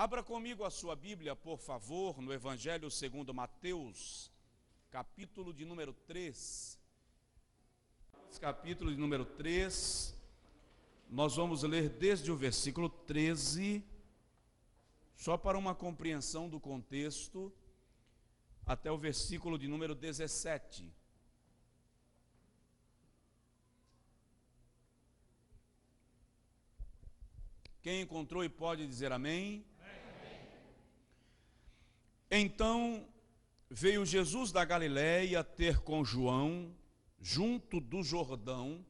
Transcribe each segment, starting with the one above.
Abra comigo a sua Bíblia, por favor, no Evangelho segundo Mateus, capítulo de número 3. Capítulo de número 3, nós vamos ler desde o versículo 13, só para uma compreensão do contexto, até o versículo de número 17. Quem encontrou e pode dizer amém? Então veio Jesus da Galiléia ter com João, junto do Jordão,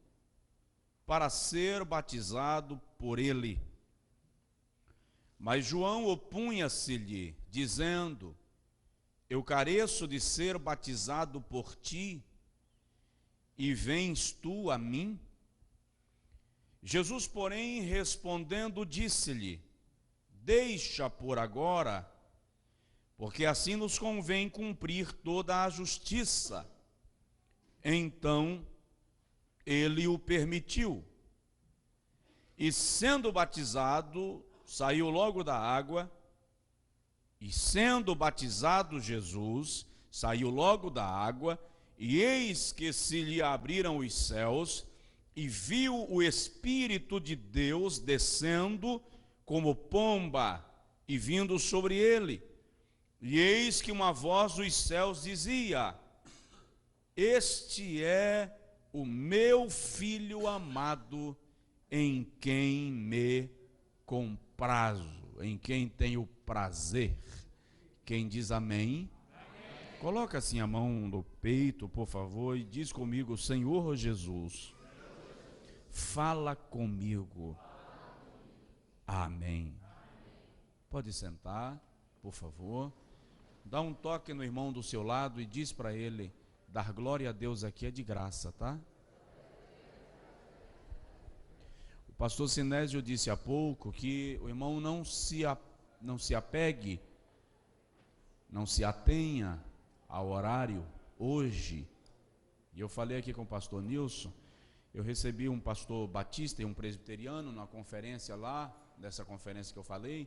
para ser batizado por ele. Mas João opunha-se-lhe, dizendo: Eu careço de ser batizado por ti, e vens tu a mim? Jesus, porém, respondendo, disse-lhe: Deixa por agora, porque assim nos convém cumprir toda a justiça. Então ele o permitiu. E sendo batizado, saiu logo da água. E sendo batizado Jesus, saiu logo da água, e eis que se lhe abriram os céus, e viu o Espírito de Deus descendo como pomba e vindo sobre ele. E eis que uma voz dos céus dizia: Este é o meu Filho amado, em quem me comprazo, em quem tenho prazer. Quem diz amém? Amém. Coloca assim a mão no peito, por favor, e diz comigo: Senhor Jesus, fala comigo. Amém. Pode sentar, por favor. Dá um toque no irmão do seu lado e diz para ele: dar glória a Deus aqui é de graça, tá? O pastor Sinésio disse há pouco que o irmão não se apegue, não se atenha ao horário hoje. E eu falei aqui com o pastor Nilson, eu recebi um pastor batista e um presbiteriano na conferência lá, dessa conferência que eu falei.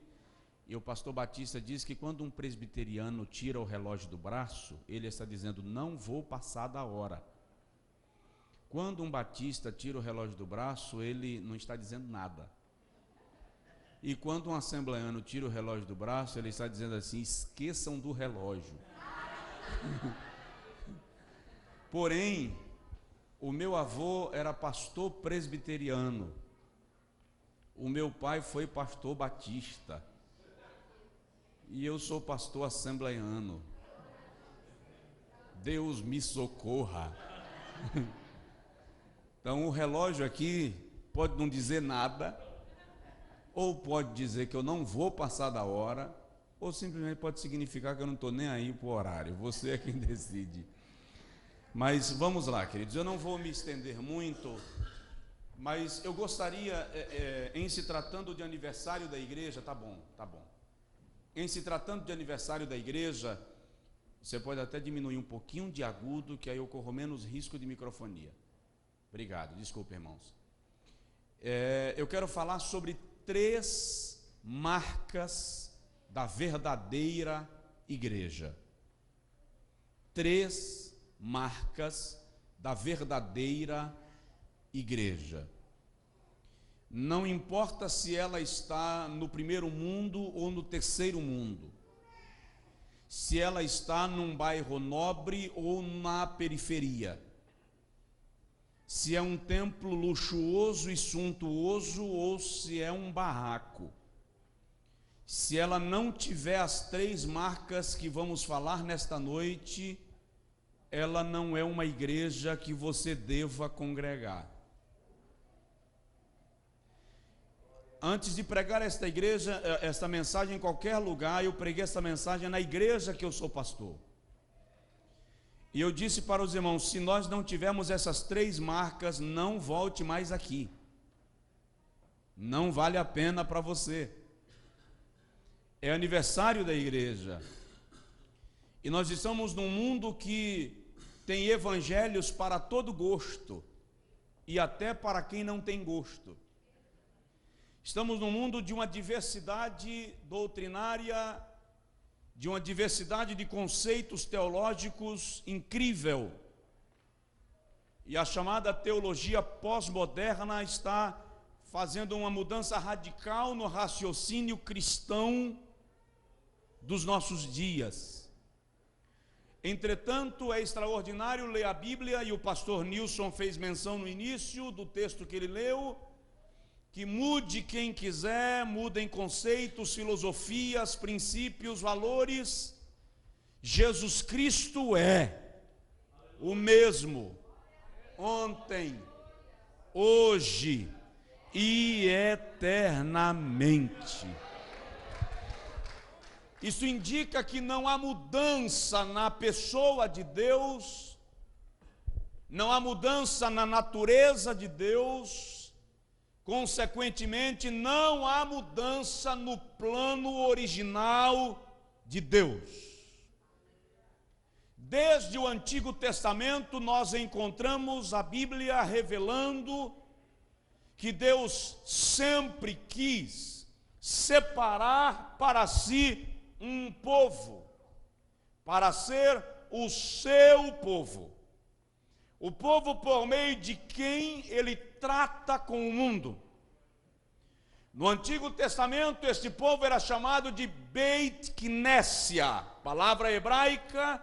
E o pastor Batista diz que quando um presbiteriano tira o relógio do braço, ele está dizendo: não vou passar da hora. Quando um batista tira o relógio do braço, ele não está dizendo nada. E quando um assembleano tira o relógio do braço, ele está dizendo assim: esqueçam do relógio. Porém, o meu avô era pastor presbiteriano. O meu pai foi pastor batista. E eu sou pastor assembleiano. Deus me socorra. Então o relógio aqui pode não dizer nada, ou pode dizer que eu não vou passar da hora, ou simplesmente pode significar que eu não estou nem aí para o horário. Você é quem decide. Mas vamos lá, queridos, eu não vou me estender muito, mas eu gostaria, em se tratando de aniversário da igreja, tá bom. Em se tratando de aniversário da igreja, você pode até diminuir um pouquinho de agudo, que aí eu corro menos risco de microfonia. Obrigado, desculpe, irmãos. Eu quero falar sobre 3 marcas da verdadeira igreja. 3 marcas da verdadeira igreja. Não importa se ela está no primeiro mundo ou no terceiro mundo, se ela está num bairro nobre ou na periferia, se é um templo luxuoso e suntuoso ou se é um barraco. Se ela não tiver as 3 marcas que vamos falar nesta noite, ela não é uma igreja que você deva congregar. Antes de pregar esta mensagem em qualquer lugar, eu preguei esta mensagem na igreja que eu sou pastor. E eu disse para os irmãos: se nós não tivermos essas 3 marcas, não volte mais aqui. Não vale a pena para você. É aniversário da igreja. E nós estamos num mundo que tem evangelhos para todo gosto, e até para quem não tem gosto. Estamos num mundo de uma diversidade doutrinária, de uma diversidade de conceitos teológicos incrível. E a chamada teologia pós-moderna está fazendo uma mudança radical no raciocínio cristão dos nossos dias. Entretanto, é extraordinário ler a Bíblia, e o pastor Nilson fez menção no início do texto que ele leu, que mude quem quiser, mudem conceitos, filosofias, princípios, valores. Jesus Cristo é o mesmo ontem, hoje e eternamente. Isso indica que não há mudança na pessoa de Deus, não há mudança na natureza de Deus, consequentemente, não há mudança no plano original de Deus. Desde o Antigo Testamento, nós encontramos a Bíblia revelando que Deus sempre quis separar para si um povo, para ser o seu povo, o povo por meio de quem ele trata com o mundo. No Antigo Testamento, este povo era chamado de Beit Knessia, palavra hebraica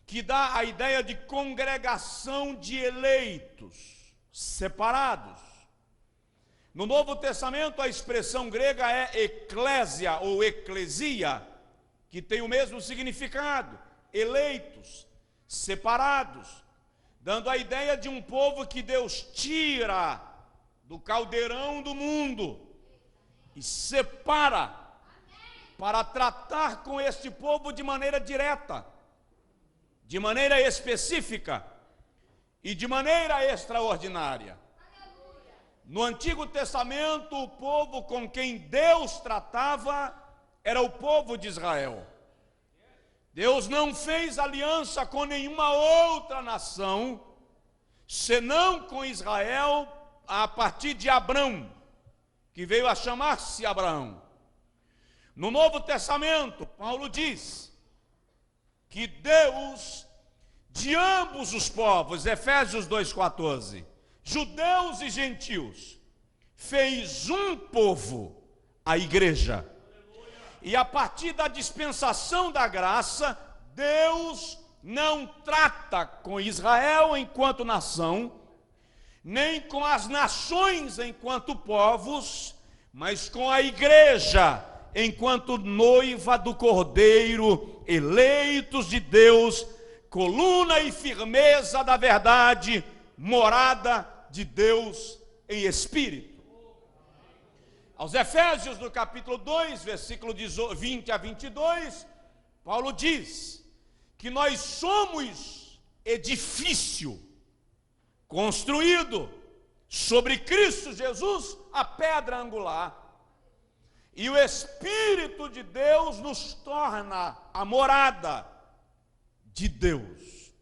que dá a ideia de congregação de eleitos, separados. No Novo Testamento, a expressão grega é eclésia ou eclesia, que tem o mesmo significado, eleitos, separados, dando a ideia de um povo que Deus tira do caldeirão do mundo e separa para tratar com este povo de maneira direta, de maneira específica e de maneira extraordinária. No Antigo Testamento, o povo com quem Deus tratava era o povo de Israel. Deus não fez aliança com nenhuma outra nação, senão com Israel, a partir de Abrão, que veio a chamar-se Abraão. No Novo Testamento, Paulo diz que Deus, de ambos os povos, Efésios 2,14, judeus e gentios, fez um povo, a igreja. E a partir da dispensação da graça, Deus não trata com Israel enquanto nação, nem com as nações enquanto povos, mas com a igreja enquanto noiva do Cordeiro, eleitos de Deus, coluna e firmeza da verdade, morada de Deus em espírito. Aos Efésios, no capítulo 2, versículo 20 a 22, Paulo diz que nós somos edifício construído sobre Cristo Jesus, a pedra angular, e o Espírito de Deus nos torna a morada de Deus.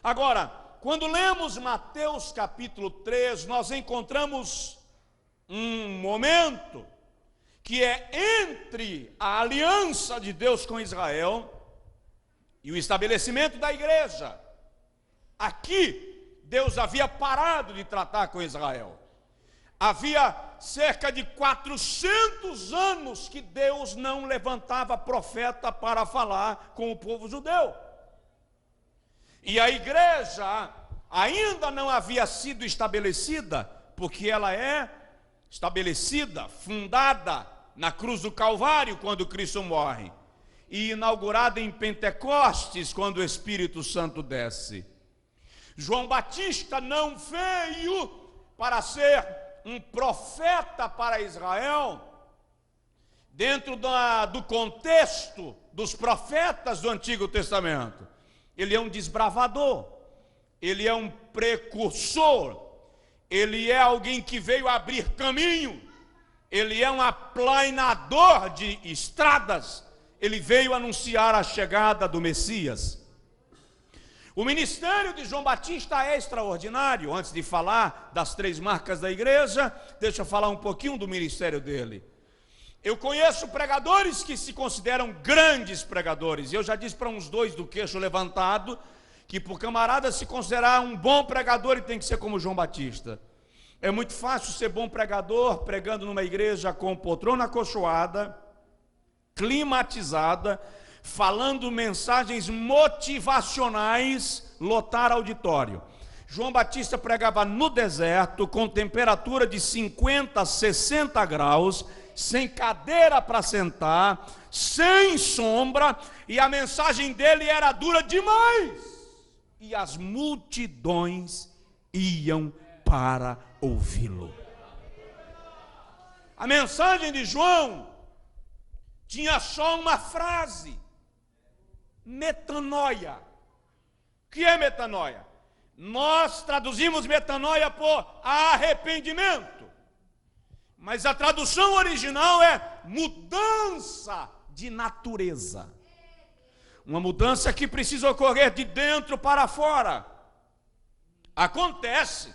Agora, quando lemos Mateus capítulo 3, nós encontramos um momento que é entre a aliança de Deus com Israel e o estabelecimento da igreja. Aqui, Deus havia parado de tratar com Israel. Havia cerca de 400 anos que Deus não levantava profeta para falar com o povo judeu. E a igreja ainda não havia sido estabelecida, porque ela é estabelecida, fundada na cruz do Calvário, quando Cristo morre, e inaugurada em Pentecostes, quando o Espírito Santo desce. João Batista não veio para ser um profeta para Israel, dentro do contexto dos profetas do Antigo Testamento. Ele é um desbravador, ele é um precursor, ele é alguém que veio abrir caminho, ele é um aplainador de estradas, ele veio anunciar a chegada do Messias. O ministério de João Batista é extraordinário. Antes de falar das 3 marcas da igreja, deixa eu falar um pouquinho do ministério dele. Eu conheço pregadores que se consideram grandes pregadores. Eu já disse para uns 2 do queixo levantado, que por camarada se considerar um bom pregador, ele tem que ser como João Batista. É muito fácil ser bom pregador, pregando numa igreja com poltrona acolchoada, climatizada, falando mensagens motivacionais, lotar auditório. João Batista pregava no deserto, com temperatura de 50, 60 graus, sem cadeira para sentar, sem sombra, e a mensagem dele era dura demais. E as multidões iam para ouvi-lo. A mensagem de João tinha só uma frase: metanoia. O que é metanoia? Nós traduzimos metanoia por arrependimento, mas a tradução original é mudança de natureza. Uma mudança que precisa ocorrer de dentro para fora. Acontece.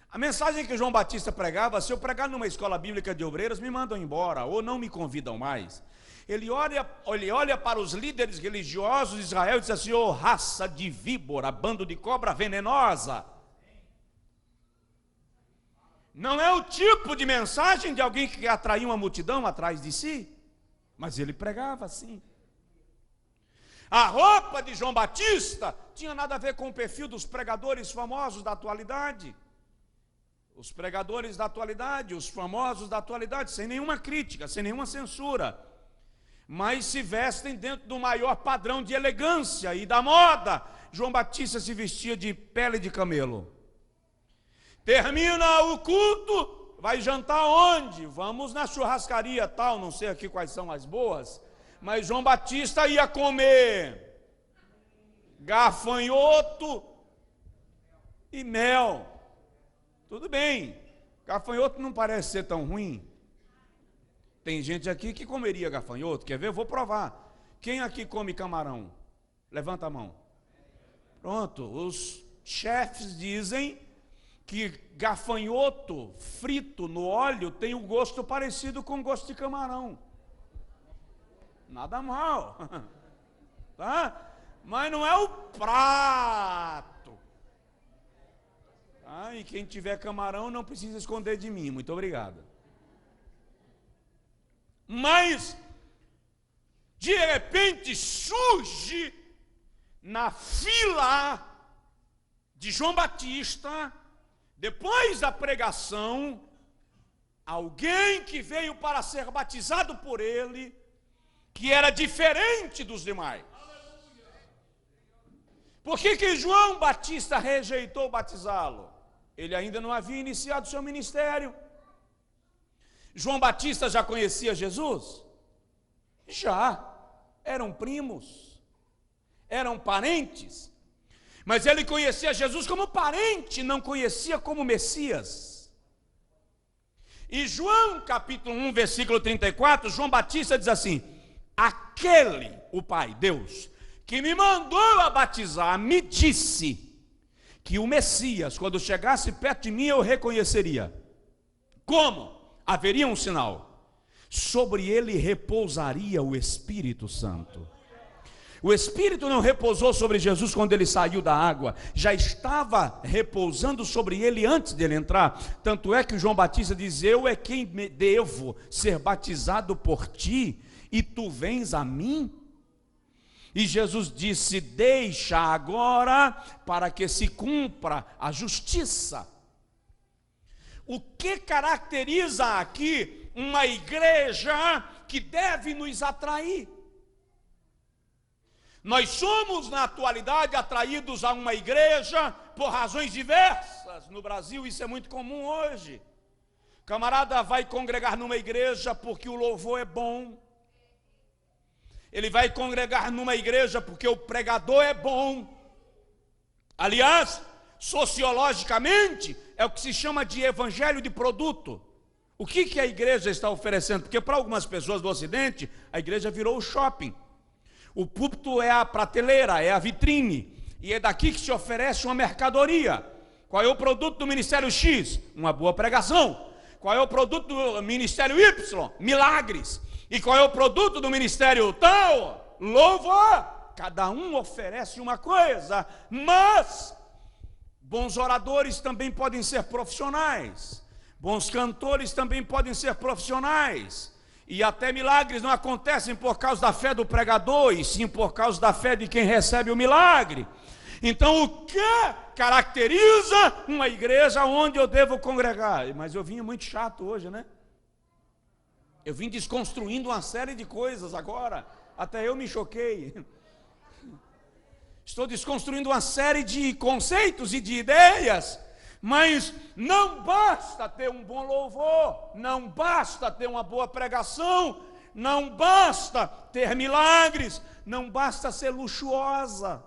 A mensagem que João Batista pregava: se eu pregar numa escola bíblica de obreiros, me mandam embora, ou não me convidam mais. Ele olha para os líderes religiosos de Israel e diz assim: ô raça de víbora, bando de cobra venenosa. Não é o tipo de mensagem de alguém que atraía uma multidão atrás de si, mas ele pregava assim. A roupa de João Batista tinha nada a ver com o perfil dos pregadores famosos da atualidade. Os pregadores da atualidade, os famosos da atualidade, sem nenhuma crítica, sem nenhuma censura, mas se vestem dentro do maior padrão de elegância e da moda. João Batista se vestia de pele de camelo. Termina o culto, vai jantar onde? Vamos na churrascaria tal, não sei aqui quais são as boas, mas João Batista ia comer gafanhoto e mel. Tudo bem, gafanhoto não parece ser tão ruim. Tem gente aqui que comeria gafanhoto, quer ver? Eu vou provar. Quem aqui come camarão? Levanta a mão. Pronto, os chefes dizem que gafanhoto frito no óleo tem um gosto parecido com o gosto de camarão. Nada mal, tá? Mas não é o prato. Tá? E quem tiver camarão não precisa esconder de mim. Muito obrigado. Mas, de repente, surge na fila de João Batista, depois da pregação, alguém que veio para ser batizado por ele, que era diferente dos demais. Por que João Batista rejeitou batizá-lo? Ele ainda não havia iniciado seu ministério. João Batista já conhecia Jesus? Já. Eram primos, eram parentes, mas ele conhecia Jesus como parente, não conhecia como Messias. E João capítulo 1, versículo 34, João Batista diz assim: aquele, o Pai, Deus, que me mandou a batizar, me disse que o Messias, quando chegasse perto de mim, eu reconheceria. Como? Haveria um sinal: sobre ele repousaria o Espírito Santo. O Espírito não repousou sobre Jesus quando ele saiu da água, já estava repousando sobre ele antes dele entrar. Tanto é que João Batista diz: eu é quem devo ser batizado por ti, e tu vens a mim? E Jesus disse: deixa agora, para que se cumpra a justiça. O que caracteriza aqui uma igreja que deve nos atrair? Nós somos, na atualidade, atraídos a uma igreja por razões diversas. No Brasil isso é muito comum hoje. Camarada vai congregar numa igreja porque o louvor é bom. Ele vai congregar numa igreja porque o pregador é bom. Aliás, sociologicamente, é o que se chama de evangelho de produto. O que a igreja está oferecendo? Porque para algumas pessoas do Ocidente, a igreja virou o shopping. O púlpito é a prateleira, é a vitrine. E é daqui que se oferece uma mercadoria. Qual é o produto do Ministério X? Uma boa pregação. Qual é o produto do Ministério Y? Milagres. E qual é o produto do Ministério tal? Louvor. Cada um oferece uma coisa, mas bons oradores também podem ser profissionais. Bons cantores também podem ser profissionais. E até milagres não acontecem por causa da fé do pregador, e sim por causa da fé de quem recebe o milagre. Então, o que caracteriza uma igreja onde eu devo congregar? Mas eu vim muito chato hoje, né? Eu vim desconstruindo uma série de coisas agora. Até eu me choquei. Estou desconstruindo uma série de conceitos e de ideias. Mas não basta ter um bom louvor, não basta ter uma boa pregação, não basta ter milagres, não basta ser luxuosa.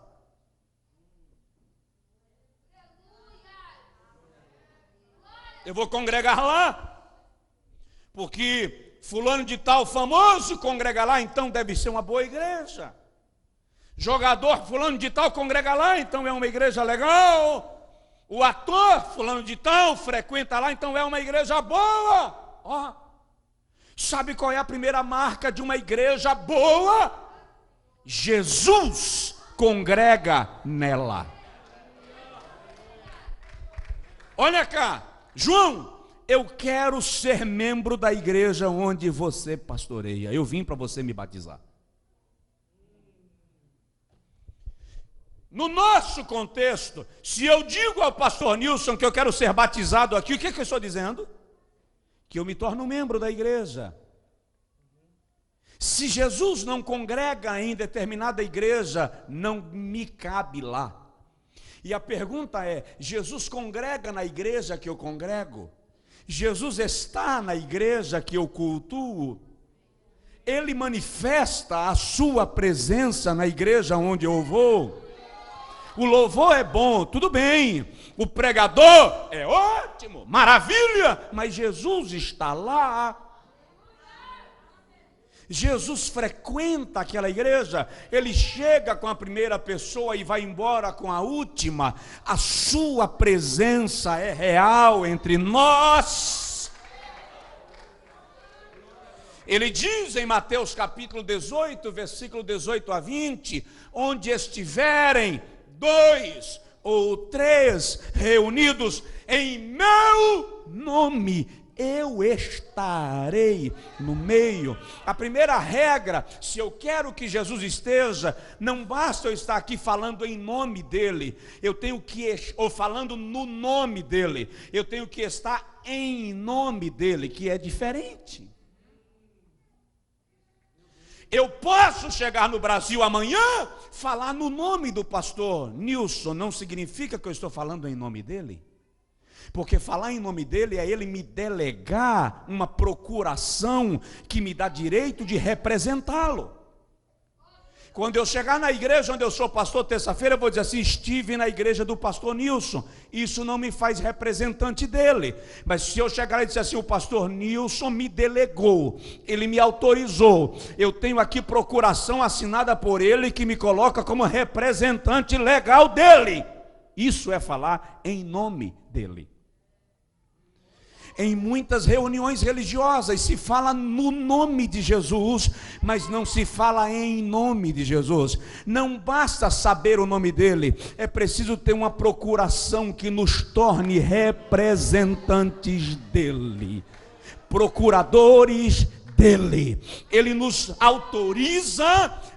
Eu vou congregar lá, porque fulano de tal famoso congrega lá, então deve ser uma boa igreja. Jogador fulano de tal congrega lá, então é uma igreja legal. O ator fulano de tal frequenta lá, então é uma igreja boa. Ó, sabe qual é a primeira marca de uma igreja boa? Jesus congrega nela. Olha cá, João, eu quero ser membro da igreja onde você pastoreia. Eu vim para você me batizar. No nosso contexto, se eu digo ao pastor Nilson que eu quero ser batizado aqui, o que eu estou dizendo? Que eu me torno membro da igreja. Se Jesus não congrega em determinada igreja, não me cabe lá. E a pergunta é: Jesus congrega na igreja que eu congrego? Jesus está na igreja que eu cultuo? Ele manifesta a sua presença na igreja onde eu vou? O louvor é bom, tudo bem. O pregador é ótimo, maravilha. Mas Jesus está lá. Jesus frequenta aquela igreja. Ele chega com a primeira pessoa e vai embora com a última. A sua presença é real entre nós. Ele diz em Mateus capítulo 18, versículo 18 a 20: onde estiverem 2 ou 3 reunidos em meu nome, eu estarei no meio. A primeira regra, se eu quero que Jesus esteja, não basta eu estar aqui falando em nome dele, eu tenho que, ou falando no nome dele, eu tenho que estar em nome dele, que é diferente. Eu posso chegar no Brasil amanhã, falar no nome do pastor Nilson, não significa que eu estou falando em nome dele. Porque falar em nome dele é ele me delegar uma procuração que me dá direito de representá-lo. Quando eu chegar na igreja onde eu sou pastor, terça-feira, eu vou dizer assim: estive na igreja do pastor Nilson. Isso não me faz representante dele. Mas se eu chegar e dizer assim: o pastor Nilson me delegou, ele me autorizou, eu tenho aqui procuração assinada por ele que me coloca como representante legal dele. Isso é falar em nome dele. Em muitas reuniões religiosas se fala no nome de Jesus, mas não se fala em nome de Jesus. Não basta saber o nome dele, é preciso ter uma procuração que nos torne representantes dele, procuradores dele. Ele nos autoriza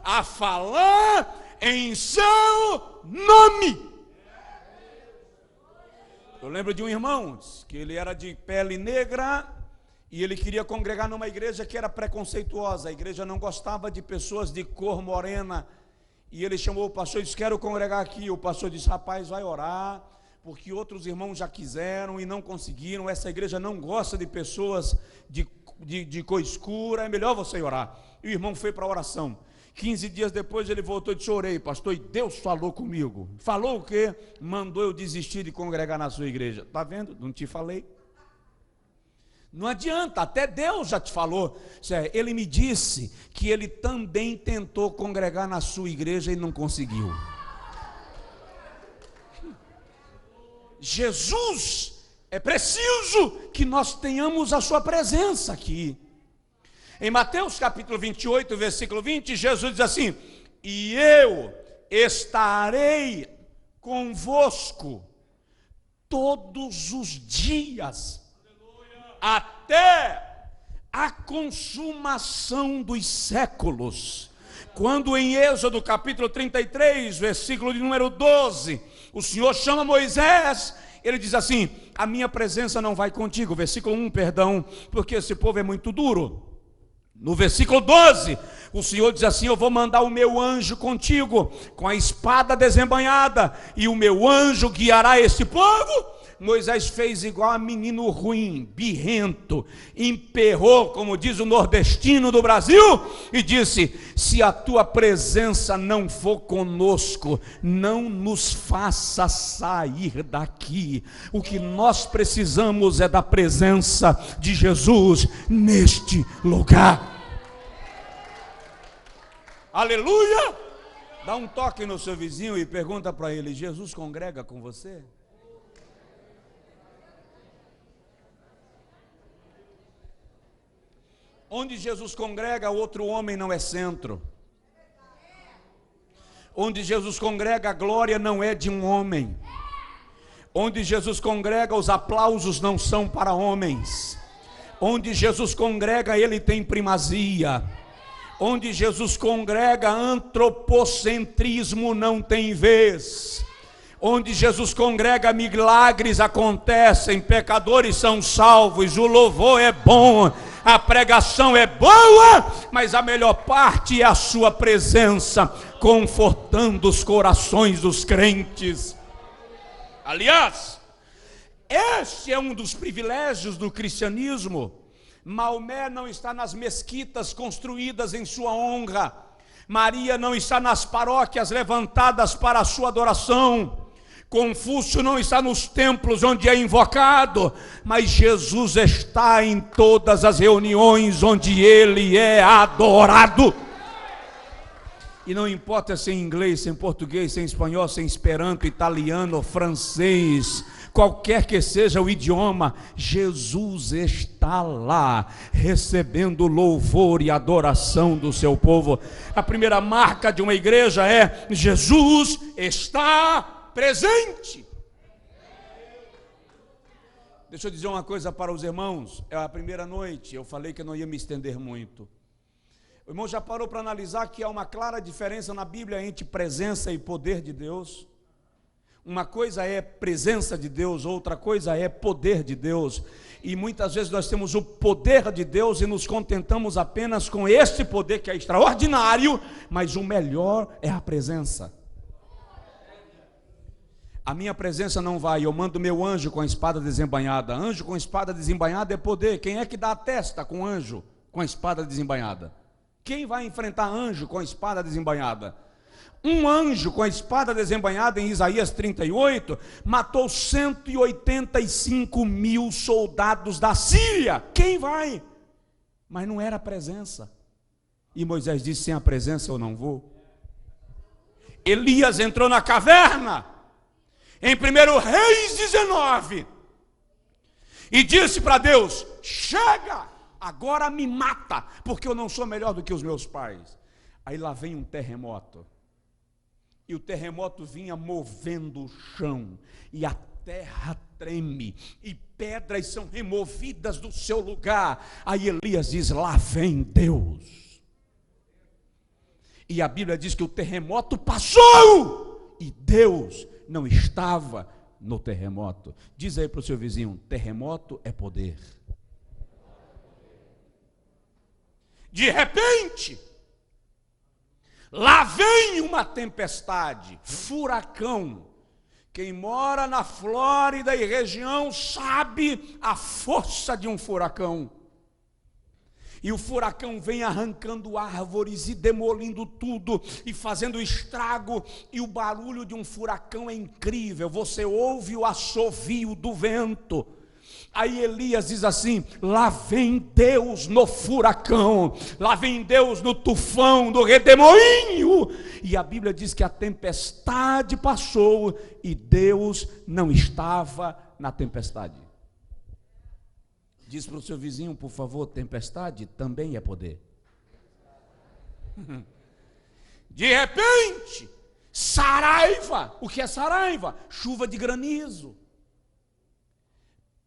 a falar em seu nome. Eu lembro de um irmão que ele era de pele negra e ele queria congregar numa igreja que era preconceituosa. A igreja não gostava de pessoas de cor morena. E ele chamou o pastor e disse: quero congregar aqui. O pastor disse: rapaz, vai orar, porque outros irmãos já quiseram e não conseguiram. Essa igreja não gosta de pessoas de cor escura, é melhor você orar. E o irmão foi para a oração. 15 dias depois ele voltou e disse: orei, pastor, e Deus falou comigo. Falou o quê? Mandou eu desistir de congregar na sua igreja. Está vendo? Não te falei. Não adianta, até Deus já te falou. Ele me disse que ele também tentou congregar na sua igreja e não conseguiu. Jesus, é preciso que nós tenhamos a sua presença aqui. Em Mateus capítulo 28, versículo 20, Jesus diz assim: e eu estarei convosco todos os dias, até a consumação dos séculos. Quando em Êxodo capítulo 33, versículo de número 12, o Senhor chama Moisés, ele diz assim: a minha presença não vai contigo, versículo 1, perdão, porque esse povo é muito duro. No versículo 12, o Senhor diz assim: eu vou mandar o meu anjo contigo, com a espada desembainhada, e o meu anjo guiará esse povo. Moisés fez igual a menino ruim, birrento, emperrou, como diz o nordestino do Brasil, e disse: se a tua presença não for conosco, não nos faça sair daqui. O que nós precisamos é da presença de Jesus neste lugar. Aleluia! Dá um toque no seu vizinho e pergunta para ele: Jesus congrega com você? Onde Jesus congrega, outro homem não é centro. Onde Jesus congrega, a glória não é de um homem. Onde Jesus congrega, os aplausos não são para homens. Onde Jesus congrega, ele tem primazia. Onde Jesus congrega, antropocentrismo não tem vez. Onde Jesus congrega, milagres acontecem, pecadores são salvos, o louvor é bom, a pregação é boa, mas a melhor parte é a sua presença, confortando os corações dos crentes. Aliás, esse é um dos privilégios do cristianismo. Maomé não está nas mesquitas construídas em sua honra, Maria não está nas paróquias levantadas para a sua adoração, Confúcio não está nos templos onde é invocado, mas Jesus está em todas as reuniões onde ele é adorado. E não importa se em inglês, se em português, se em espanhol, se em esperanto, italiano, francês, qualquer que seja o idioma, Jesus está lá, recebendo louvor e adoração do seu povo. A primeira marca de uma igreja é: Jesus está presente. Deixa eu dizer uma coisa para os irmãos. É a primeira noite, eu falei que eu não ia me estender muito. O irmão já parou para analisar que há uma clara diferença na Bíblia entre presença e poder de Deus? Uma coisa é presença de Deus, outra coisa é poder de Deus. E muitas vezes nós temos o poder de Deus e nos contentamos apenas com este poder que é extraordinário, mas o melhor é a presença. A minha presença não vai, eu mando meu anjo com a espada desembainhada. Anjo com espada desembainhada é poder. Quem é que dá a testa com anjo com a espada desembainhada? Quem vai enfrentar anjo com a espada desembainhada? Um anjo com a espada desembainhada, em Isaías 38, matou 185 mil soldados da Síria. Quem vai? Mas não era a presença. E Moisés disse: sem a presença eu não vou. Elias entrou na caverna, em 1 Reis 19, e disse para Deus: chega, agora me mata, porque eu não sou melhor do que os meus pais. Aí lá vem um terremoto, e o terremoto vinha movendo o chão, e a terra treme, e pedras são removidas do seu lugar. Aí Elias diz: lá vem Deus. E a Bíblia diz que o terremoto passou, e Deus não estava no terremoto. Diz aí para o seu vizinho: terremoto é poder. De repente, lá vem uma tempestade, furacão. Quem mora na Flórida e região sabe a força de um furacão. E o furacão vem arrancando árvores e demolindo tudo e fazendo estrago, e o barulho de um furacão é incrível. Você ouve o assovio do vento, Aí Elias diz assim: lá vem Deus no furacão, lá vem Deus no tufão, no redemoinho. E a Bíblia diz que a tempestade passou e Deus não estava na tempestade. Diz para o seu vizinho, por favor: tempestade também é poder. De repente, saraiva. O que é saraiva? Chuva de granizo.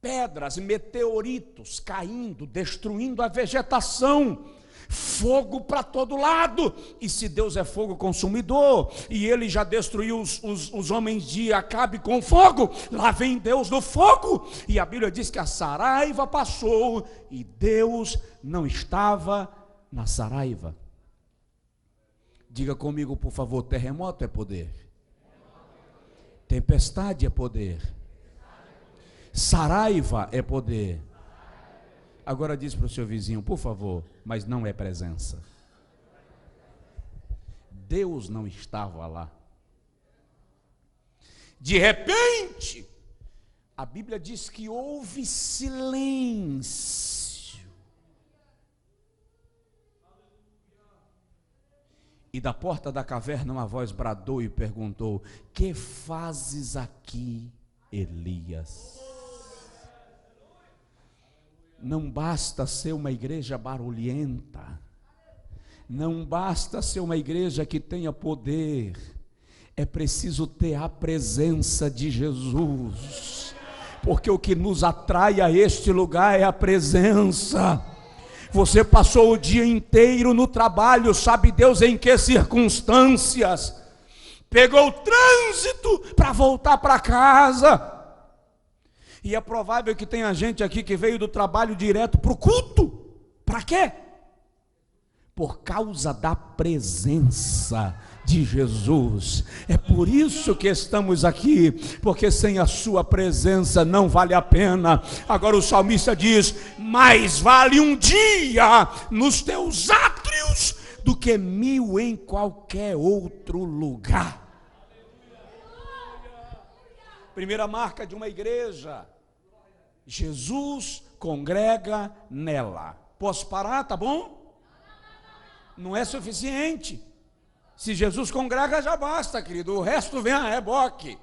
Pedras, meteoritos caindo, destruindo a vegetação, fogo para todo lado. E se Deus é fogo consumidor, e Ele já destruiu os homens de Acabe com fogo, lá vem Deus no fogo. E a Bíblia diz que a saraiva passou e Deus não estava na saraiva. Diga comigo, por favor: terremoto é poder, tempestade é poder, saraiva é poder. Agora diz para o seu vizinho, por favor: mas não é presença. Deus não estava lá. De repente, a Bíblia diz que houve silêncio. E da porta da caverna uma voz bradou e perguntou: que fazes aqui, Elias? Não basta ser uma igreja barulhenta, não basta ser uma igreja que tenha poder, é preciso ter a presença de Jesus, porque o que nos atrai a este lugar é a presença. Você passou o dia inteiro no trabalho, sabe Deus em que circunstâncias, pegou o trânsito para voltar para casa, e é provável que tenha gente aqui que veio do trabalho direto para o culto. Para quê? Por causa da presença de Jesus. É por isso que estamos aqui, porque sem a sua presença não vale a pena. Agora o salmista diz: mais vale um dia nos teus átrios do que 1000 em qualquer outro lugar. Primeira marca de uma igreja: Jesus congrega nela. Posso parar, tá bom? Não é suficiente. Se Jesus congrega já basta, querido, o resto vem a reboque.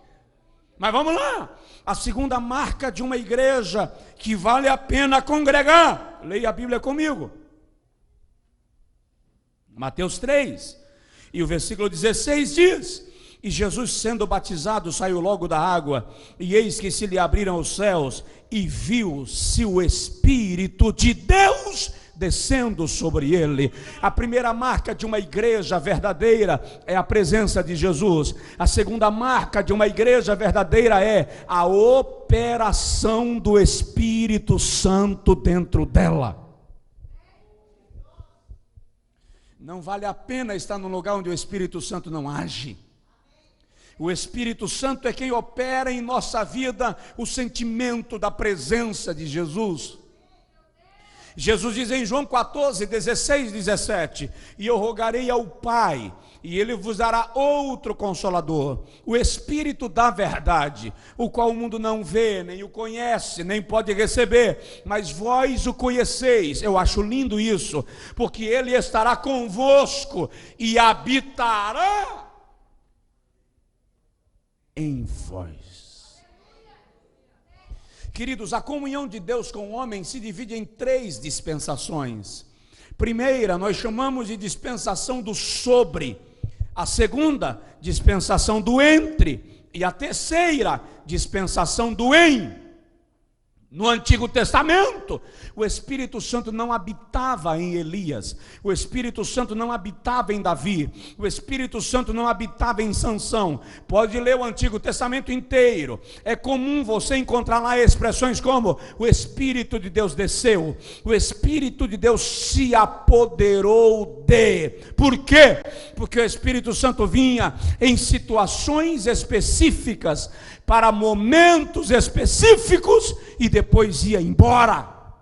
Mas vamos lá. A segunda marca de uma igreja que vale a pena congregar. Leia a Bíblia comigo. Mateus 3, e o versículo 16 diz: e Jesus, sendo batizado, saiu logo da água, e eis que se lhe abriram os céus, e viu-se o Espírito de Deus descendo sobre ele. A primeira marca de uma igreja verdadeira é a presença de Jesus. A segunda marca de uma igreja verdadeira é a operação do Espírito Santo dentro dela. Não vale a pena estar num lugar onde o Espírito Santo não age. O Espírito Santo é quem opera em nossa vida o sentimento da presença de Jesus. Jesus diz em João 14, 16, 17: e eu rogarei ao Pai, e Ele vos dará outro Consolador, o Espírito da verdade, o qual o mundo não vê, nem o conhece, nem pode receber, mas vós o conheceis. Eu acho lindo isso, porque Ele estará convosco e habitará em vós. Queridos, a comunhão de Deus com o homem se divide em 3 dispensações. Primeira, nós chamamos de dispensação do sobre. A segunda, dispensação do entre. E a terceira, dispensação do em. No Antigo Testamento, o Espírito Santo não habitava em Elias, o Espírito Santo não habitava em Davi, o Espírito Santo não habitava em Sansão. Pode ler o Antigo Testamento inteiro, é comum você encontrar lá expressões como: o Espírito de Deus desceu, o Espírito de Deus se apoderou de. Por quê? Porque o Espírito Santo vinha em situações específicas, para momentos específicos, e depois ia embora.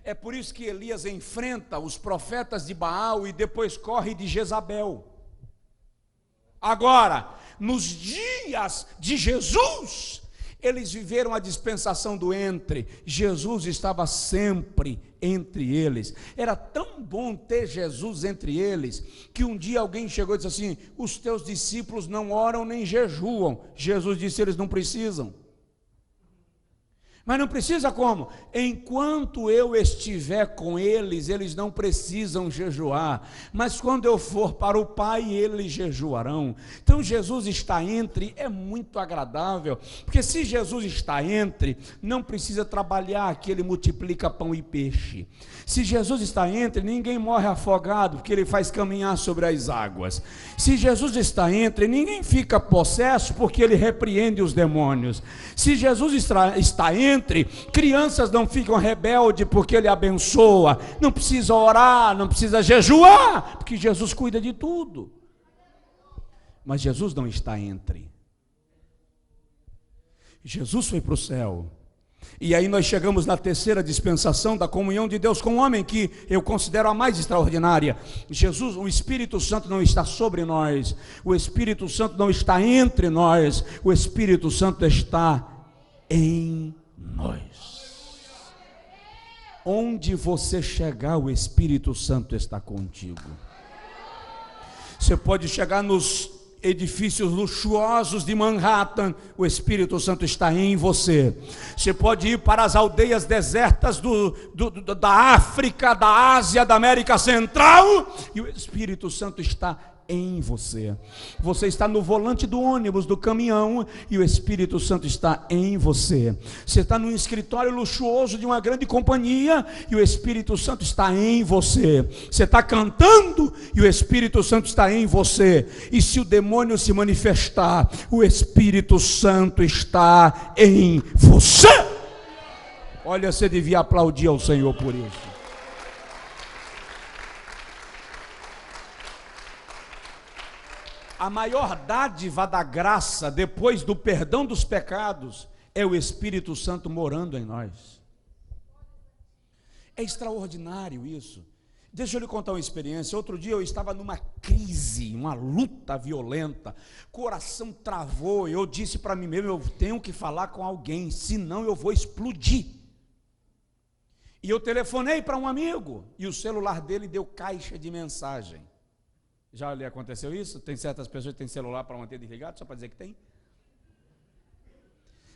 É por isso que Elias enfrenta os profetas de Baal e depois corre de Jezabel. Agora, nos dias de Jesus, Eles viveram a dispensação do entre. Jesus estava sempre entre eles. Era tão bom ter Jesus entre eles, que um dia alguém chegou e disse assim: os teus discípulos não oram nem jejuam. Jesus disse: eles não precisam. Mas não precisa como? Enquanto eu estiver com eles, eles não precisam jejuar. Mas quando eu for para o Pai, eles jejuarão. Então Jesus está entre, é muito agradável. Porque se Jesus está entre, não precisa trabalhar, que ele multiplica pão e peixe. Se Jesus está entre, ninguém morre afogado, porque ele faz caminhar sobre as águas. Se Jesus está entre, ninguém fica possesso, porque ele repreende os demônios. Se Jesus está entre, crianças não ficam rebeldes, porque ele abençoa. Não precisa orar, não precisa jejuar, porque Jesus cuida de tudo. Mas Jesus não está entre. Jesus foi para o céu. E aí nós chegamos na terceira dispensação da comunhão de Deus com o homem, que eu considero a mais extraordinária. Jesus, o Espírito Santo não está sobre nós, o Espírito Santo não está entre nós, o Espírito Santo está em nós. Onde você chegar, o Espírito Santo está contigo. Você pode chegar nos edifícios luxuosos de Manhattan, o Espírito Santo está em você. Você pode ir para as aldeias desertas da África, da Ásia, da América Central, e o Espírito Santo está em você. Você está no volante do ônibus, do caminhão, e o Espírito Santo está em você. Você está num escritório luxuoso de uma grande companhia, e o Espírito Santo está em você. Você está cantando, e o Espírito Santo está em você. E se o demônio se manifestar, o Espírito Santo está em você. Olha, você devia aplaudir ao Senhor por isso. A maior dádiva da graça, depois do perdão dos pecados, é o Espírito Santo morando em nós. É extraordinário isso. Deixa eu lhe contar uma experiência. Outro dia eu estava numa crise, uma luta violenta, coração travou, eu disse para mim mesmo: eu tenho que falar com alguém, senão eu vou explodir. E eu telefonei para um amigo, e o celular dele deu caixa de mensagem. Já lhe aconteceu isso? Tem certas pessoas que têm celular para manter desligado, só para dizer que tem?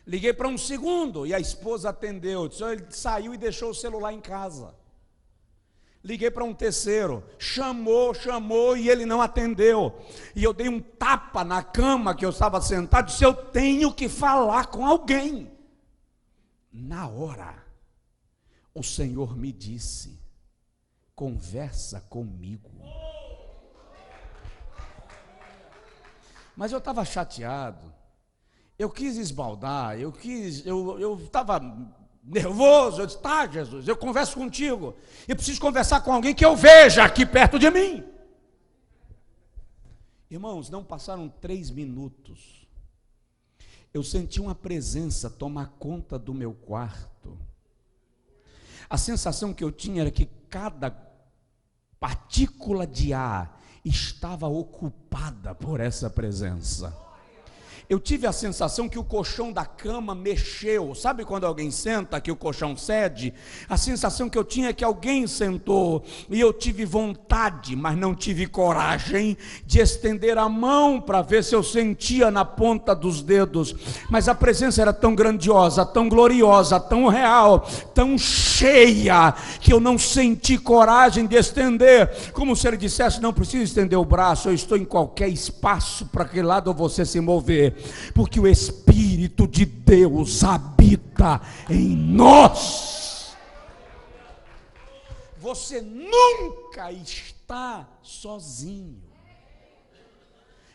Liguei para um segundo, e a esposa atendeu. Ele saiu e deixou o celular em casa. Liguei para um terceiro, chamou, e ele não atendeu. E eu dei um tapa na cama que eu estava sentado, disse: eu tenho que falar com alguém. Na hora, o Senhor me disse: conversa comigo. Mas eu estava chateado, eu quis esbaldar, eu estava nervoso. Eu disse: tá, Jesus, eu converso contigo, eu preciso conversar com alguém que eu veja aqui perto de mim. Irmãos, não passaram 3 minutos, eu senti uma presença tomar conta do meu quarto. A sensação que eu tinha era que cada partícula de ar estava ocupada por essa presença. Eu tive a sensação que o colchão da cama mexeu. Sabe quando alguém senta, que o colchão cede? A sensação que eu tinha é que alguém sentou, e eu tive vontade, mas não tive coragem de estender a mão para ver se eu sentia na ponta dos dedos. Mas a presença era tão grandiosa, tão gloriosa, tão real, tão cheia, que eu não senti coragem de estender. Como se ele dissesse: não precisa estender o braço, eu estou em qualquer espaço para que lado você se mover, porque o Espírito de Deus habita em nós. Você nunca está sozinho.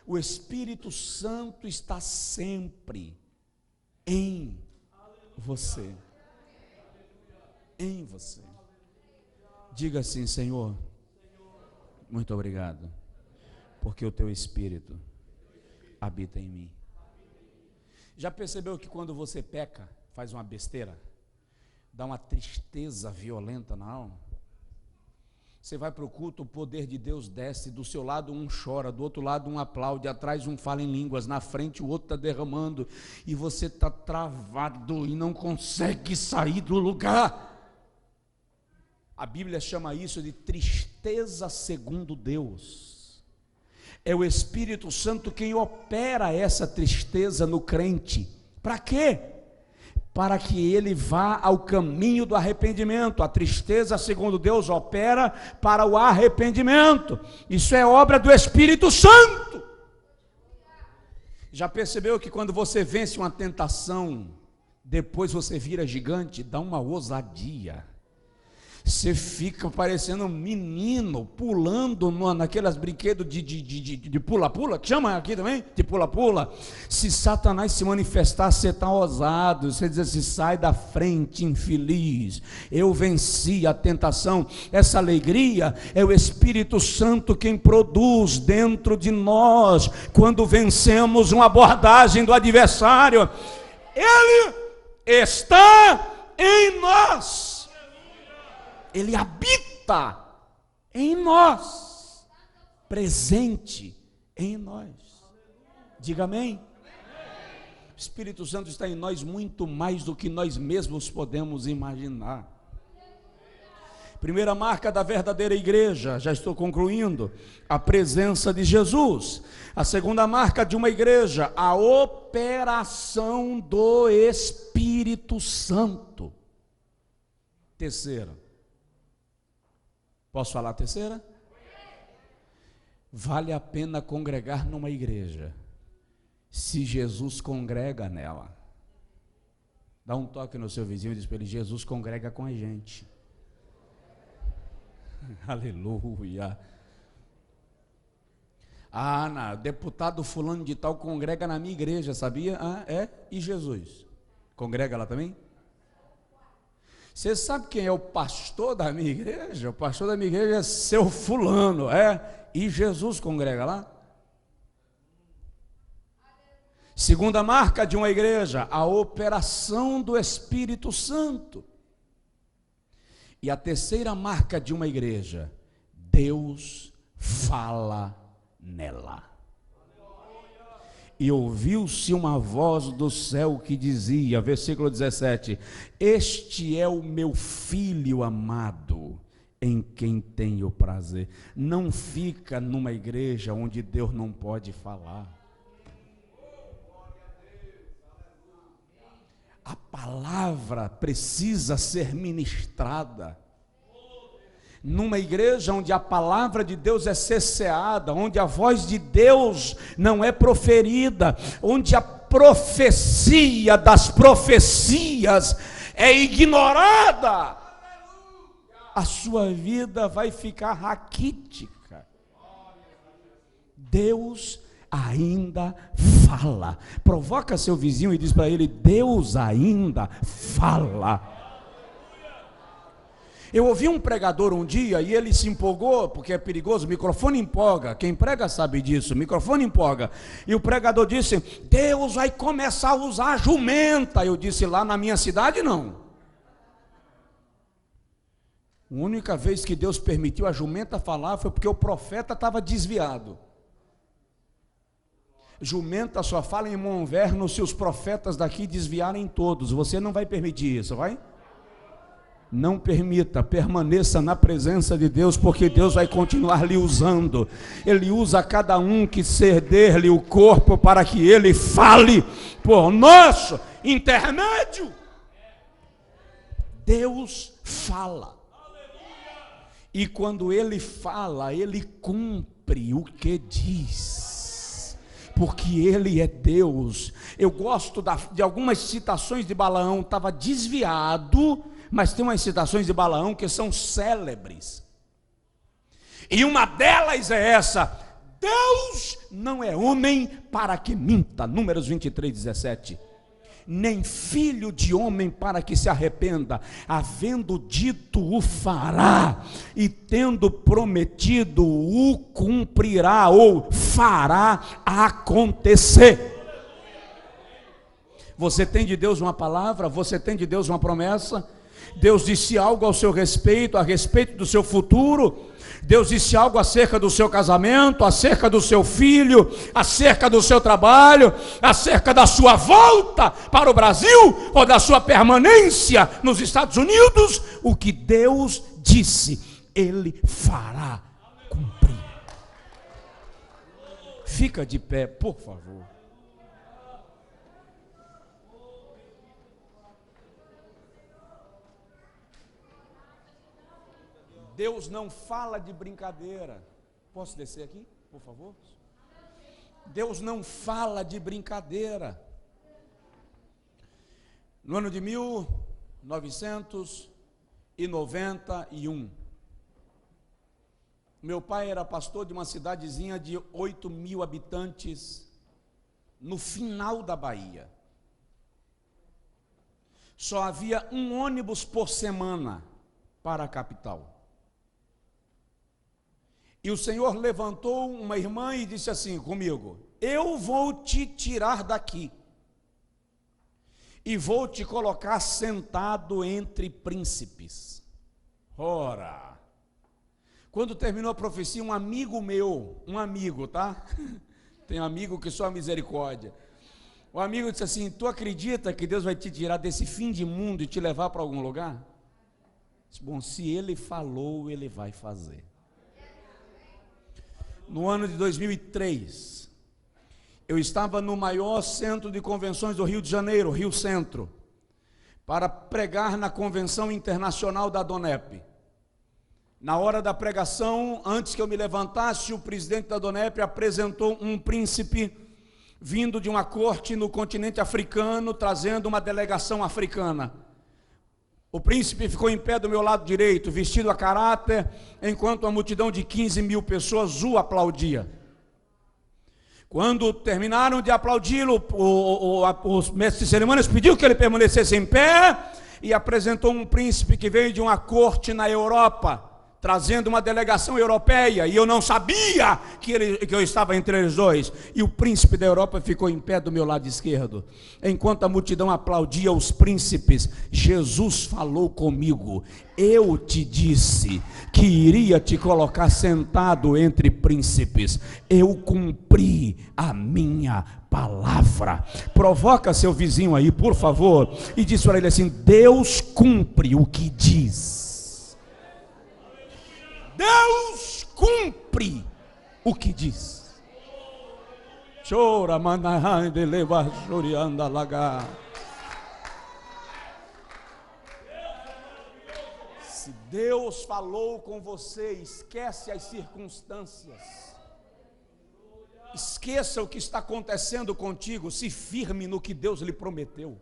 O Espírito Santo está sempre em você. Em você. Diga assim: Senhor, muito obrigado, porque o teu Espírito habita em mim. Já percebeu que quando você peca, faz uma besteira, dá uma tristeza violenta na alma? Você vai para o culto, o poder de Deus desce, do seu lado um chora, do outro lado um aplaude, atrás um fala em línguas, na frente o outro está derramando, e você está travado e não consegue sair do lugar. A Bíblia chama isso de tristeza segundo Deus. É o Espírito Santo quem opera essa tristeza no crente. Para quê? Para que ele vá ao caminho do arrependimento. A tristeza, segundo Deus, opera para o arrependimento. Isso é obra do Espírito Santo. Já percebeu que quando você vence uma tentação, depois você vira gigante? Dá uma ousadia. Você fica parecendo um menino pulando naqueles brinquedos de pula-pula, que chama aqui também, de pula-pula. Se Satanás se manifestar, você está ousado, você diz assim, sai da frente, infeliz. Eu venci a tentação. Essa alegria é o Espírito Santo quem produz dentro de nós, quando vencemos uma abordagem do adversário. Ele está em nós. Ele habita em nós, presente em nós. Diga amém. O Espírito Santo está em nós muito mais do que nós mesmos podemos imaginar. Primeira marca da verdadeira igreja, já estou concluindo, a presença de Jesus. A segunda marca de uma igreja, a operação do Espírito Santo. Terceira. Posso falar a terceira? Vale a pena congregar numa igreja, se Jesus congrega nela. Dá um toque no seu vizinho e diz para ele, Jesus congrega com a gente. Aleluia. Deputado fulano de tal congrega na minha igreja, sabia? E Jesus? Congrega lá também? Você sabe quem é o pastor da minha igreja? O pastor da minha igreja é seu fulano, e Jesus congrega lá. Segunda marca de uma igreja, a operação do Espírito Santo. E a terceira marca de uma igreja, Deus fala nela. E ouviu-se uma voz do céu que dizia, versículo 17, este é o meu filho amado, em quem tenho prazer. Não fica numa igreja onde Deus não pode falar. A palavra precisa ser ministrada. Numa igreja onde a palavra de Deus é cesseada, onde a voz de Deus não é proferida, onde a profecia das profecias é ignorada, a sua vida vai ficar raquítica. Deus ainda fala. Provoca seu vizinho e diz para ele, Deus ainda fala. Eu ouvi um pregador um dia e ele se empolgou, porque é perigoso, o microfone empolga, quem prega sabe disso, o microfone empolga, e o pregador disse, Deus vai começar a usar a jumenta. Eu disse, lá na minha cidade não. A única vez que Deus permitiu a jumenta falar foi porque o profeta estava desviado. Jumenta só fala em monverno se os profetas daqui desviarem todos. Você não vai permitir isso, vai? Não permita, permaneça na presença de Deus, porque Deus vai continuar lhe usando. Ele usa cada um que ceder-lhe o corpo para que ele fale por nosso intermédio. Deus fala. E quando ele fala, ele cumpre o que diz. Porque ele é Deus. Eu gosto de algumas citações de Balaão, estava desviado, mas tem umas citações de Balaão que são célebres. E uma delas é essa: Deus não é homem para que minta. Números 23, 17. Nem filho de homem para que se arrependa. Havendo dito, o fará, e tendo prometido, o cumprirá, ou fará acontecer. Você tem de Deus uma palavra? Você tem de Deus uma promessa? Deus disse algo ao seu respeito, a respeito do seu futuro. Deus disse algo acerca do seu casamento, acerca do seu filho, acerca do seu trabalho, acerca da sua volta para o Brasil ou da sua permanência nos Estados Unidos. O que Deus disse, Ele fará cumprir. Fica de pé, por favor. Deus não fala de brincadeira. Posso descer aqui, por favor? Deus não fala de brincadeira. No ano de 1991, meu pai era pastor de uma cidadezinha de 8.000 habitantes, no final da Bahia. Só havia um ônibus por semana para a capital. E o Senhor levantou uma irmã e disse assim comigo: eu vou te tirar daqui e vou te colocar sentado entre príncipes. Ora, quando terminou a profecia, um amigo meu, tá? Tem um amigo que só a misericórdia. O amigo disse assim: tu acredita que Deus vai te tirar desse fim de mundo e te levar para algum lugar? Disse, bom, se Ele falou, Ele vai fazer. No ano de 2003, eu estava no maior centro de convenções do Rio de Janeiro, Rio Centro, para pregar na convenção internacional da DONEP. Na hora da pregação, antes que eu me levantasse, o presidente da DONEP apresentou um príncipe vindo de uma corte no continente africano, trazendo uma delegação africana. O príncipe ficou em pé do meu lado direito, vestido a caráter, enquanto a multidão de 15.000 pessoas o aplaudia. Quando terminaram de aplaudi-lo, os mestres de cerimônias pediu que ele permanecesse em pé e apresentou um príncipe que veio de uma corte na Europa, trazendo uma delegação europeia, e eu não sabia que eu estava entre eles dois. E o príncipe da Europa ficou em pé do meu lado esquerdo. Enquanto a multidão aplaudia os príncipes, Jesus falou comigo: eu te disse que iria te colocar sentado entre príncipes. Eu cumpri a minha palavra. Provoca seu vizinho aí, por favor, e diz para ele assim: Deus cumpre o que diz. Deus cumpre o que diz. Chora, manahai de leva chorianda lagar. Se Deus falou com você, esquece as circunstâncias. Esqueça o que está acontecendo contigo, se firme no que Deus lhe prometeu.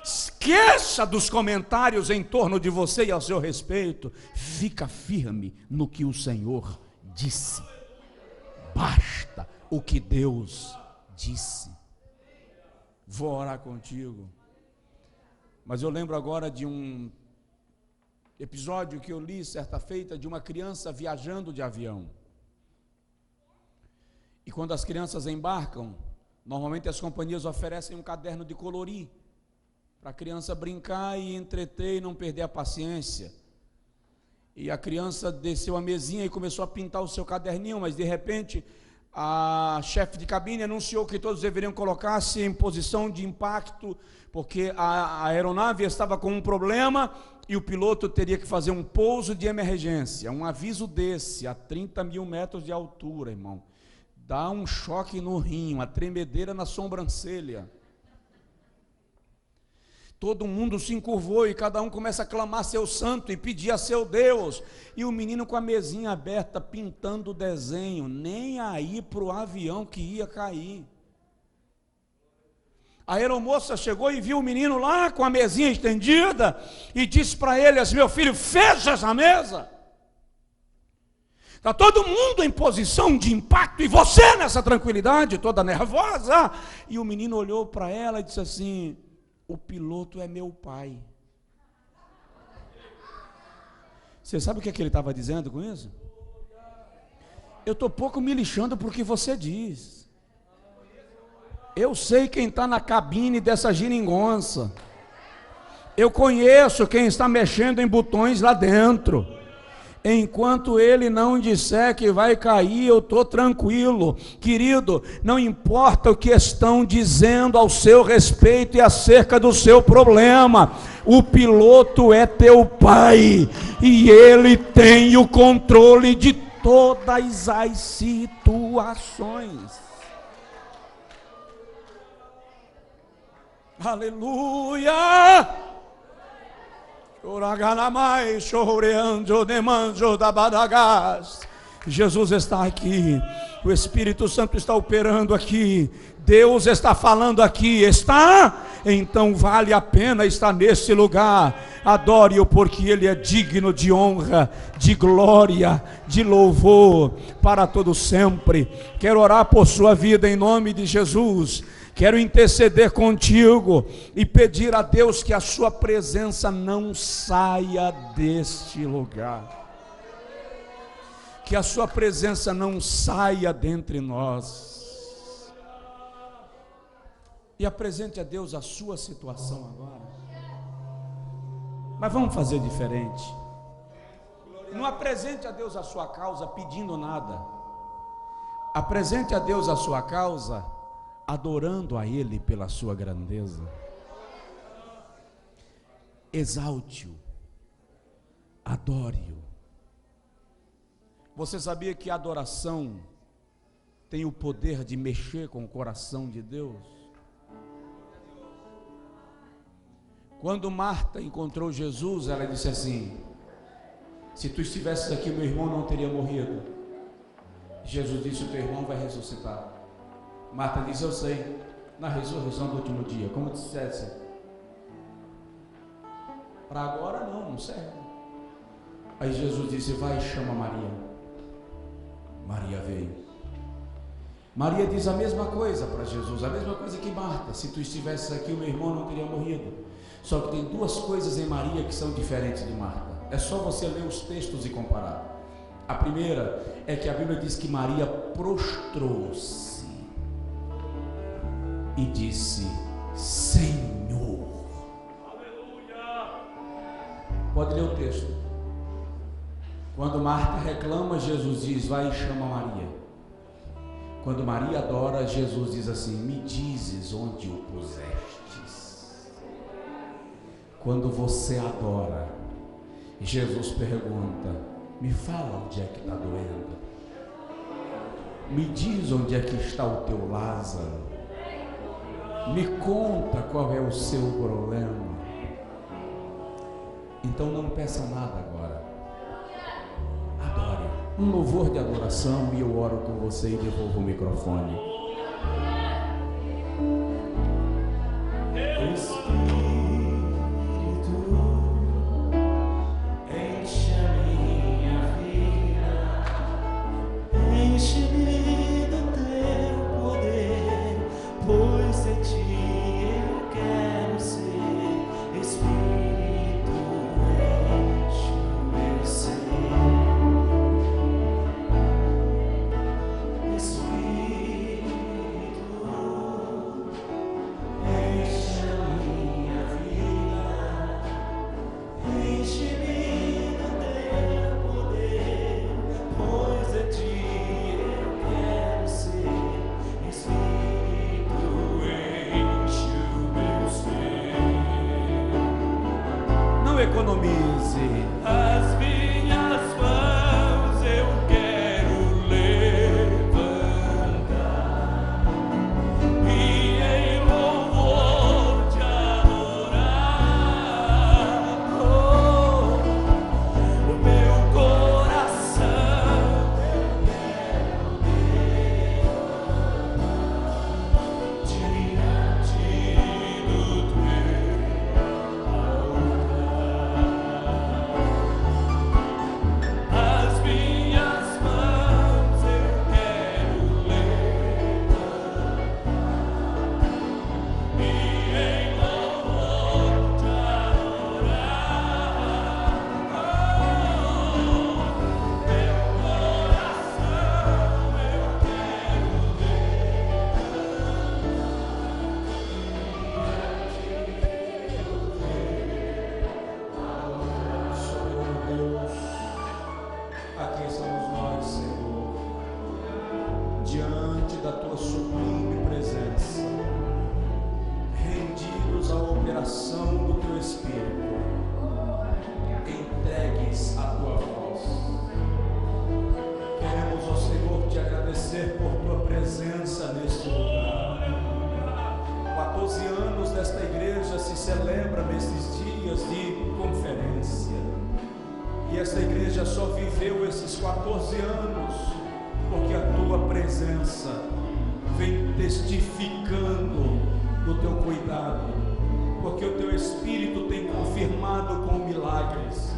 Esqueça dos comentários em torno de você e ao seu respeito. Fica firme no que o Senhor disse. Basta o que Deus disse. Vou orar contigo. Mas eu lembro agora de um episódio que eu li certa feita, de uma criança viajando de avião. E quando as crianças embarcam, normalmente as companhias oferecem um caderno de colorir, para a criança brincar e entreter e não perder a paciência. E a criança desceu a mesinha e começou a pintar o seu caderninho, mas de repente a chefe de cabine anunciou que todos deveriam colocar-se em posição de impacto, porque a aeronave estava com um problema e o piloto teria que fazer um pouso de emergência. Um aviso desse, a 30.000 metros de altura, irmão, dá um choque no rim, uma tremedeira na sobrancelha. Todo mundo se encurvou e cada um começa a clamar seu santo e pedir a seu Deus. E o menino com a mesinha aberta, pintando o desenho, nem aí para o avião que ia cair. A aeromoça chegou e viu o menino lá com a mesinha estendida e disse para ele assim: meu filho, fecha essa mesa. Está todo mundo em posição de impacto e você nessa tranquilidade, toda nervosa. E o menino olhou para ela e disse assim: o piloto é meu pai. Você sabe o que ele estava dizendo com isso? Eu estou pouco me lixando por que você diz. Eu sei quem está na cabine dessa geringonça. Eu conheço quem está mexendo em botões lá dentro. Enquanto ele não disser que vai cair, eu estou tranquilo. Querido, não importa o que estão dizendo ao seu respeito e acerca do seu problema, o piloto é teu pai, e ele tem o controle de todas as situações. Aleluia! Jesus está aqui, o Espírito Santo está operando aqui, Deus está falando aqui, está? Então vale a pena estar nesse lugar. Adore-o, porque Ele é digno de honra, de glória, de louvor para todo sempre. Quero orar por sua vida em nome de Jesus. Quero interceder contigo e pedir a Deus que a sua presença não saia deste lugar. Que a sua presença não saia dentre nós. E apresente a Deus a sua situação agora. Mas vamos fazer diferente. Não apresente a Deus a sua causa pedindo nada. Apresente a Deus a sua causa adorando a Ele pela sua grandeza. Exalte-o, adore-o. Você sabia que a adoração tem o poder de mexer com o coração de Deus? Quando Marta encontrou Jesus, ela disse assim: se tu estivesses aqui, meu irmão não teria morrido. Jesus disse: o teu irmão vai ressuscitar. Marta disse: eu sei, na ressurreição do último dia. Como dissesse, para agora não serve. Aí Jesus disse: vai e chama Maria. Maria veio. Maria diz a mesma coisa para Jesus, a mesma coisa que Marta: se tu estivesses aqui, o meu irmão não teria morrido. Só que tem duas coisas em Maria que são diferentes de Marta. É só você ler os textos e comparar. A primeira é que a Bíblia diz que Maria prostrou-se e disse: Senhor. Aleluia. Pode ler o texto. Quando Marta reclama, Jesus diz: vai e chama Maria. Quando Maria adora, Jesus diz assim: me dizes onde o pusestes. Quando você adora, Jesus pergunta: me fala onde é que está doendo. Me diz onde é que está o teu Lázaro. Me conta qual é o seu problema. Então não peça nada agora. Adore. Um louvor de adoração e eu oro com você e devolvo o microfone. Enche a minha vida, enche-me do teu poder, pois de ti eu quero ser. Espírito, enche o meu ser. Espírito, enche a minha vida, enche-me do teu poder, pois de ti eu quero ser. Espírito, enche o meu ser. Não economize. As minhas mãos eu quero levantar e em louvor te adorar. Oh, o meu coração eu quero levantar diante do teu altar. celebra nesses dias de conferência. E essa igreja só viveu esses 14 anos porque a tua presença vem testificando do teu cuidado, porque o teu Espírito tem confirmado com milagres,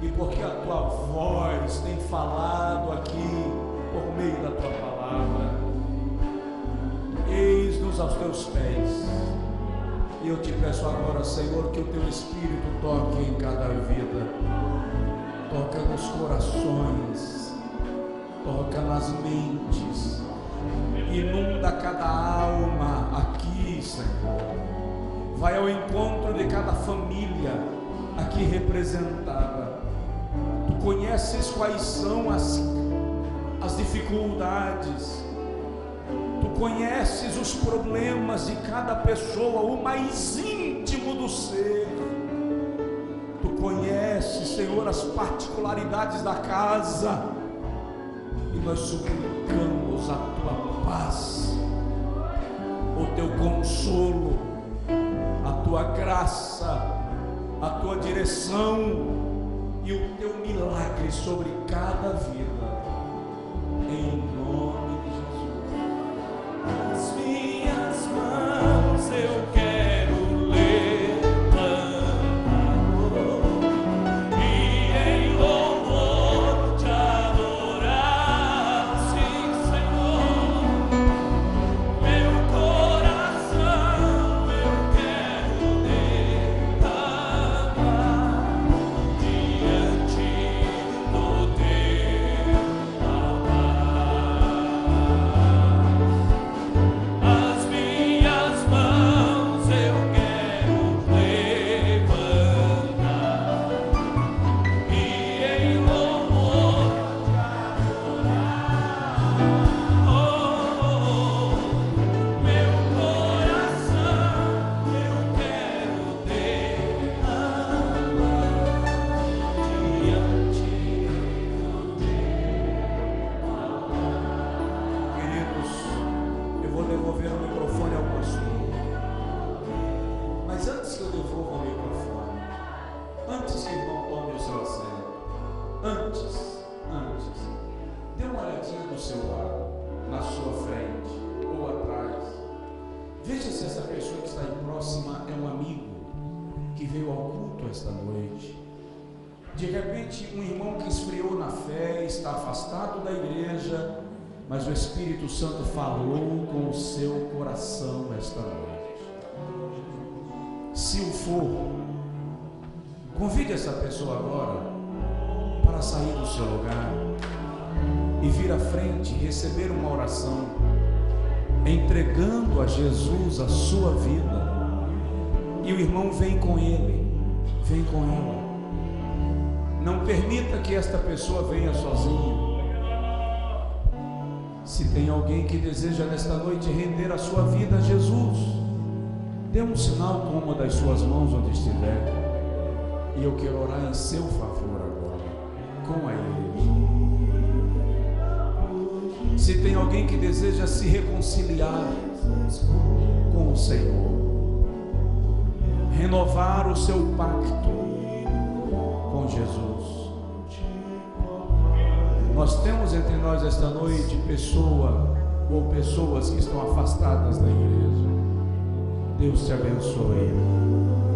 e porque a tua voz tem falado aqui por meio da tua palavra. Eis-nos aos teus pés, e eu te peço agora, Senhor, que o teu Espírito toque em cada vida, toca nos corações, toca nas mentes, inunda cada alma aqui, Senhor. Vai ao encontro de cada família aqui representada. Tu conheces quais são as dificuldades, tu conheces os problemas de cada pessoa, o mais íntimo do ser. Tu conheces, Senhor, as particularidades da casa, e nós suplicamos a tua paz, o teu consolo, a tua graça, a tua direção e o teu milagre sobre cada vida, em nome de Jesus. As minhas mãos eu quero levantar e em louvor te adorar, sim, Senhor. Meu coração eu quero derramar diante do teu altar. As minhas mãos eu quero levantar e em louvor te adorar. Oh, meu coração eu quero derramar diante do teu altar. Queridos, eu vou devolver o microfone ao pastor, mas antes que eu devolva o microfone, antes que o irmão tome o seu assento, antes, dê uma olhadinha do seu lado, na sua frente ou atrás. Veja se essa pessoa que está aí próxima é um amigo que veio ao culto esta noite. De repente, um irmão que esfriou na fé, está afastado da igreja, mas o Espírito Santo falou com o seu coração esta noite. Se o for, convide essa pessoa agora para sair do seu lugar e vir à frente, receber uma oração, entregando a Jesus a sua vida. E o irmão vem com ele, vem com ela. Não permita que esta pessoa venha sozinha. Se tem alguém que deseja nesta noite render a sua vida a Jesus, dê um sinal com uma das suas mãos onde estiver, e eu quero orar em seu favor agora, com a igreja. Se tem alguém que deseja se reconciliar com o Senhor, renovar o seu pacto com Jesus, nós temos entre nós esta noite pessoa ou pessoas que estão afastadas da igreja. Deus te abençoe.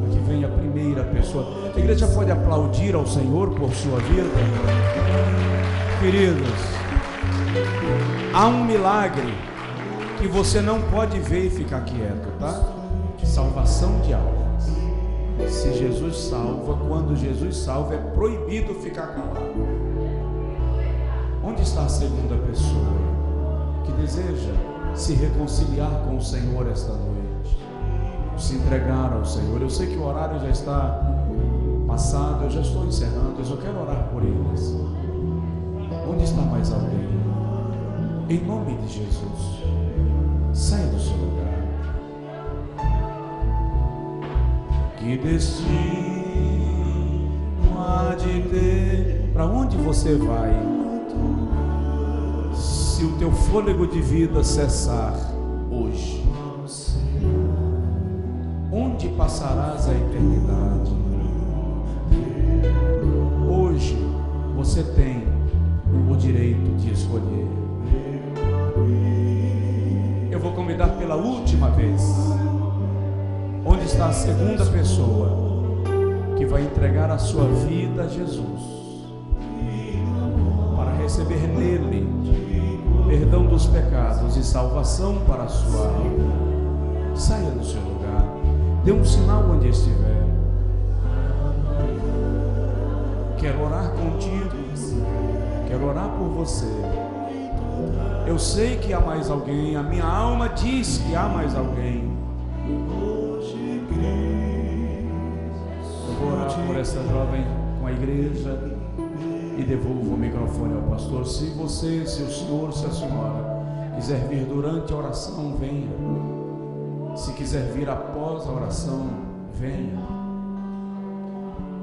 Aqui vem a primeira pessoa. A igreja pode aplaudir ao Senhor por sua vida. Queridos, há um milagre que você não pode ver e ficar quieto, tá? Salvação de almas. Se Jesus salva, quando Jesus salva, é proibido ficar calado. Onde está a segunda pessoa que deseja se reconciliar com o Senhor esta noite, se entregar ao Senhor? Eu sei que o horário já está passado, eu já estou encerrando, eu só quero orar por eles. Onde está mais alguém? Em nome de Jesus, saia do seu lugar. Que destino há de ter? Para onde você vai? Se o teu fôlego de vida cessar hoje, onde passarás a eternidade. Hoje você tem o direito de escolher. Eu vou convidar pela última vez. Onde está a segunda pessoa que vai entregar a sua vida a Jesus, para receber nele perdão dos pecados e salvação para a sua alma? Saia do seu lugar, dê um sinal onde estiver. Quero orar contigo, quero orar por você. Eu sei que há mais alguém, a minha alma diz que há mais alguém. Eu vou orar por essa jovem com a igreja e devolvo o microfone ao pastor. Se você, se o senhor, se a senhora quiser vir durante a oração, venha. Se quiser vir após a oração, venha.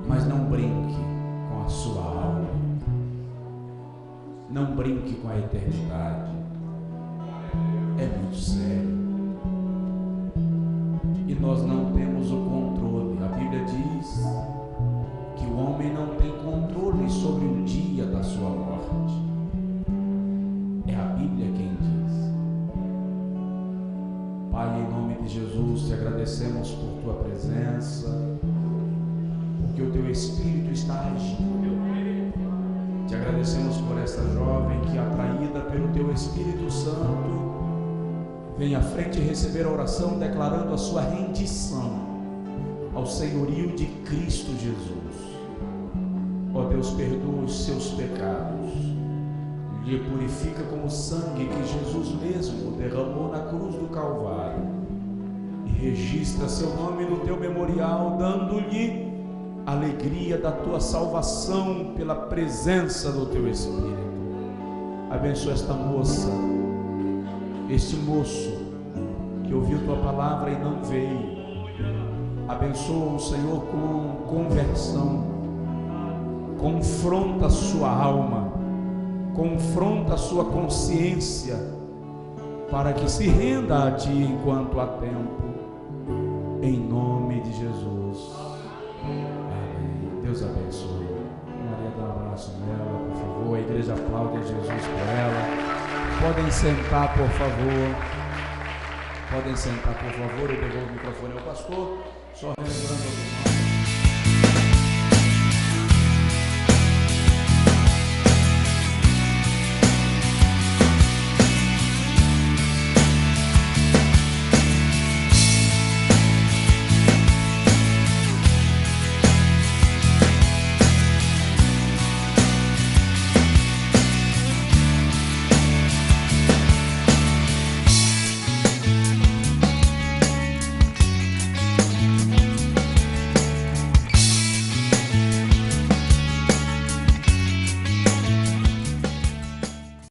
Mas não brinque com a sua alma. Não brinque com a eternidade. É muito sério. E nós não temos o controle. A Bíblia diz que o homem não tem controle sobre o dia da sua morte. É a Bíblia quem diz. Pai, em nome de Jesus, te agradecemos por tua presença, porque o teu Espírito está agindo. Te agradecemos por esta jovem que, atraída pelo teu Espírito Santo, vem à frente receber a oração, declarando a sua rendição ao senhorio de Cristo Jesus. Ó Deus, perdoa os seus pecados, lhe purifica com o sangue que Jesus mesmo derramou na cruz do Calvário, e registra seu nome no teu memorial, dando-lhe alegria da tua salvação pela presença do teu Espírito. Abençoa esta moça, este moço que ouviu tua palavra e não veio. Abençoa o Senhor com conversão. Confronta a sua alma, confronta a sua consciência, para que se renda a ti enquanto há tempo, em nome de Jesus. Amém. Deus abençoe. Maria, dá um abraço nela, por favor. A igreja aplaude a Jesus por ela. Podem sentar, por favor. Podem sentar, por favor. Eu devolvo o microfone ao pastor. Só relembrando